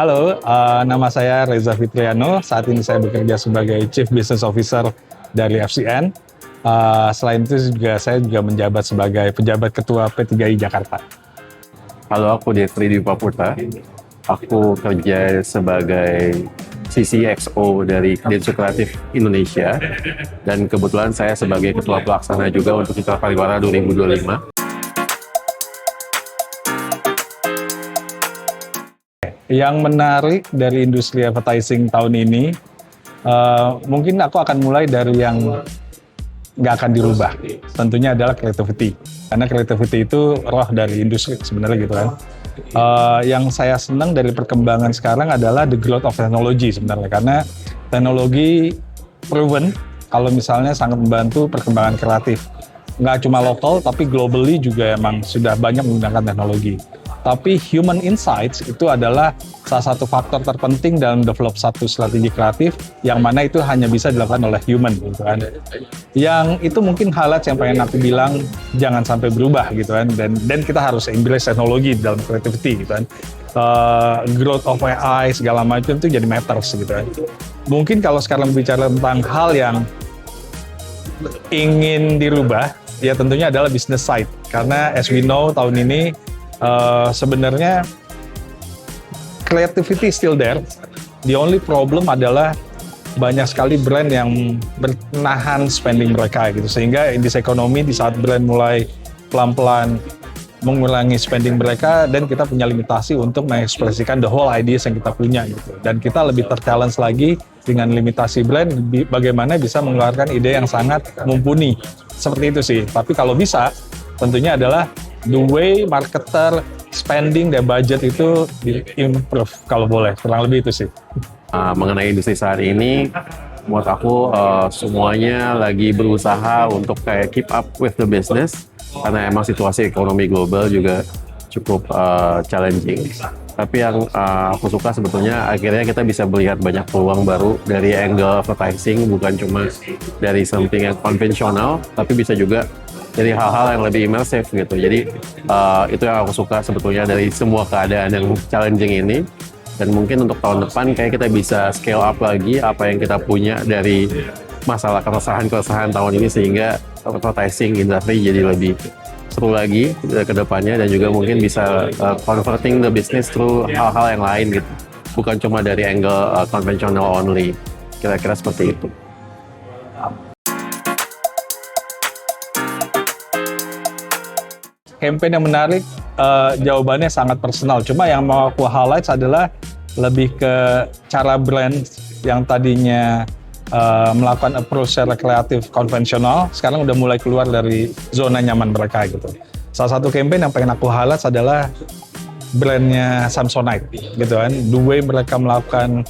Halo, nama saya Reza Fitriano. Saat ini saya bekerja sebagai Chief Business Officer dari FCN. Selain itu saya juga menjabat sebagai pejabat Ketua P3I Jakarta. Halo, aku Jeffrey Dwi Paputra. Aku kerja sebagai CCXO dari Densu Kreatif Indonesia. Dan kebetulan saya sebagai Ketua Pelaksana juga untuk Citra Pariwara 2025. Yang menarik dari industri advertising tahun ini, mungkin aku akan mulai dari yang nggak akan dirubah. Tentunya adalah creativity. Karena creativity itu roh dari industri sebenarnya gitu kan. Yang saya senang dari perkembangan sekarang adalah the growth of technology sebenarnya. Karena teknologi proven kalau misalnya sangat membantu perkembangan kreatif. Nggak cuma lokal, tapi globally juga emang sudah banyak menggunakan teknologi. Tapi human insights itu adalah salah satu faktor terpenting dalam develop satu strategi kreatif yang mana itu hanya bisa dilakukan oleh human gitu kan. Yang itu mungkin highlights yang pengen aku bilang jangan sampai berubah gitu kan, dan kita harus embrace teknologi dalam creativity gitu kan. Growth of AI segala macam itu jadi matters gitu kan. Mungkin kalau sekarang bicara tentang hal yang ingin dirubah ya tentunya adalah business side, karena as we know tahun ini sebenarnya creativity still there. The only problem adalah banyak sekali brand yang menahan spending mereka gitu, sehingga in this economy di saat brand mulai pelan-pelan mengurangi spending mereka, dan kita punya limitasi untuk mengekspresikan the whole ideas yang kita punya gitu. Dan kita lebih ter-challenge lagi dengan limitasi brand, bagaimana bisa mengeluarkan ide yang sangat mumpuni. Seperti itu sih. Tapi kalau bisa, tentunya adalah the way marketer spending their budget itu di-improve kalau boleh. Kurang lebih itu sih. Mengenai industri saat ini, menurut aku semuanya lagi berusaha untuk kayak keep up with the business. Karena emang situasi ekonomi global juga cukup challenging. Tapi yang aku suka sebetulnya akhirnya kita bisa melihat banyak peluang baru dari angle advertising, bukan cuma dari something yang konvensional, tapi bisa juga dari hal-hal yang lebih imersif gitu. Jadi itu yang aku suka sebetulnya dari semua keadaan yang challenging ini. Dan mungkin untuk tahun depan kayak kita bisa scale up lagi apa yang kita punya dari masalah keresahan tahun ini, sehingga advertising industry jadi lebih seru lagi ke depannya, dan juga mungkin bisa converting the business through hal-hal yang lain gitu. Bukan cuma dari angle konvensional only. Kira-kira seperti itu. Campaign yang menarik, jawabannya sangat personal. Cuma yang mau aku highlight adalah lebih ke cara brand yang tadinya melakukan approach secara kreatif konvensional, sekarang udah mulai keluar dari zona nyaman mereka gitu. Salah satu campaign yang pengen aku highlight adalah brandnya Samsonite gitu kan. The way mereka melakukan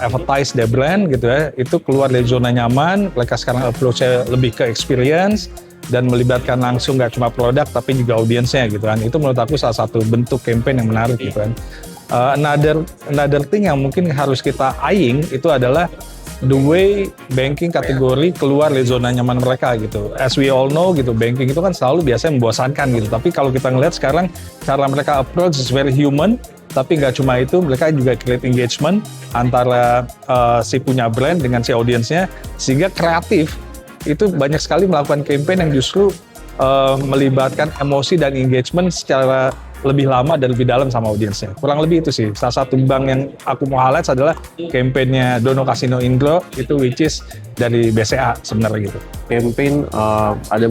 advertise their brand gitu ya, itu keluar dari zona nyaman. Mereka sekarang approach-nya lebih ke experience dan melibatkan langsung nggak cuma produk tapi juga audiensnya gitu kan. Itu menurut aku salah satu bentuk campaign yang menarik gitu kan. Another thing yang mungkin harus kita eyeing itu adalah the way banking kategori keluar dari zona nyaman mereka gitu. As we all know gitu, banking itu kan selalu biasanya membosankan gitu. Tapi kalau kita ngelihat sekarang cara mereka approach is very human. Tapi nggak cuma itu, mereka juga create engagement antara si punya brand dengan si audiensnya, sehingga kreatif itu banyak sekali melakukan campaign yang justru melibatkan emosi dan engagement secara lebih lama dan lebih dalam sama audiensnya. Kurang lebih itu sih. Salah satu bank yang aku mau highlight adalah campaignnya Dono Kasino Indro, itu which is dari BCA sebenarnya gitu. Campaign, ada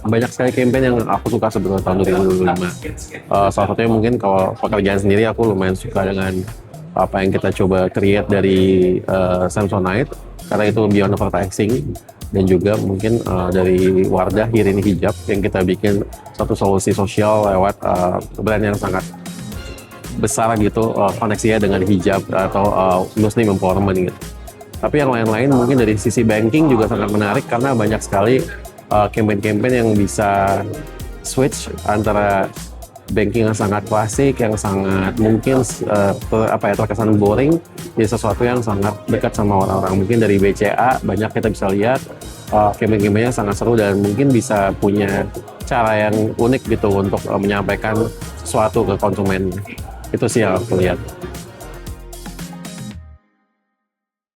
banyak sekali campaign yang aku suka sebetulnya tahun 2025. Salah satunya mungkin kalau pekerjaan sendiri aku lumayan suka dengan apa yang kita coba create dari Samsonite, karena itu beyond advertising. Dan juga mungkin dari Wardah Irini Hijab yang kita bikin satu solusi sosial lewat brand yang sangat besar gitu, koneksinya dengan hijab atau Muslim empowerment gitu. Tapi yang lain-lain mungkin dari sisi banking juga sangat menarik, karena banyak sekali campaign-campaign yang bisa switch antara banking yang sangat klasik, yang sangat mungkin terkesan boring, jadi sesuatu yang sangat dekat sama orang-orang. Mungkin dari BCA banyak kita bisa lihat campaign-campaignnya sangat seru dan mungkin bisa punya cara yang unik gitu untuk menyampaikan sesuatu ke konsumen. Itu sih yang aku lihat.